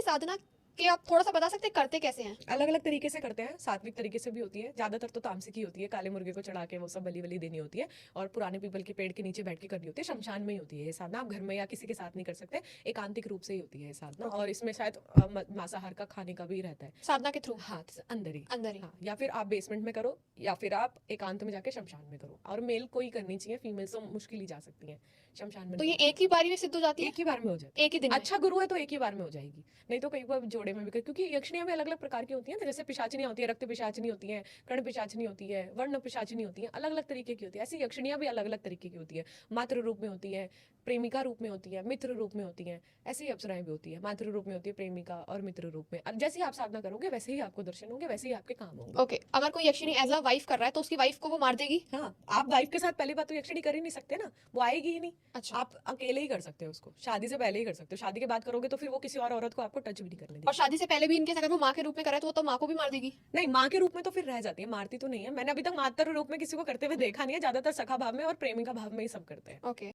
साधना के आप थोड़ा सा बता सकते हैं करते कैसे हैं? अलग अलग तरीके से करते हैं, सात्विक तरीके से भी होती है, ज्यादातर तो तामसिक ही होती है, काले मुर्गे को चढ़ा के वो सब बलि वली देनी होती है, और पुराने पीपल के पेड़ के नीचे बैठ के करनी होती है, शमशान में ही होती है ये साधना। आप घर में या किसी के साथ नहीं कर सकते, एकांतिक रूप से ही होती है ये साधना। Okay. और इसमें शायद मांसाहार का खाने का भी रहता है। साधना के थ्रू हाँ, अंदर ही। अंदर ही। हाँ, या फिर आप बेसमेंट में करो, या फिर आप एकांत में जाके शमशान में करो। और मेल को ही करनी चाहिए, फीमेल तो मुश्किल ही जा सकती है शमशान में। तो ये एक ही बारी में सिद्ध हो जाती है? एक ही बार में हो जाती है, एक ही दिन में? अच्छा गुरु है तो एक ही बार में हो जाएगी, नहीं तो कई बार जोड़े में भी क्योंकि यक्षिणियां भी अलग अलग प्रकार की होती हैं ना, जैसे पिशाचिनियां होती है, रक्त पिशाचिनी होती है, कर्ण पिशाचिनी होती है, वर्ण पिशाचिनी होती है, अलग अलग तरीके की होती है। ऐसी यक्षिणियां भी अलग अलग तरीके की होती है, मातृ रूप में होती है, प्रेमिका रूप में होती है, मित्र रूप में होती है। ऐसी ही अप्सराएं भी होती है, मातृ रूप में होती है, प्रेमिका और मित्र रूप में। अब जैसे ही आप साधना करोगे वैसे ही आपको दर्शन होंगे, वैसे ही आपके काम होंगे। ओके, अगर कोई यक्षिणी एज अ वाइफ कर रहा है तो उसकी वाइफ को वो मार देगी? हाँ, आप वाइफ के साथ पहली बात तो यक्षिणी कर ही नहीं सकते ना, वो आएगी ही नहीं। अच्छा। आप अकेले ही कर सकते हो उसको, शादी से पहले ही कर सकते हो। शादी के बाद करोगे तो फिर वो किसी और औरत को आपको टच भी नहीं करने देगी। और शादी से पहले भी इनके अगर वो माँ के रूप में करे तो वो तो माँ को भी मार देगी? नहीं, माँ के रूप में तो फिर रह जाती है, मारती तो नहीं है। मैंने अभी तक मातृ रूप में किसी को करते हुए देखा नहीं है, ज्यादातर सखा भाव में और प्रेमिका भाव में ही सब करते हैं। ओके।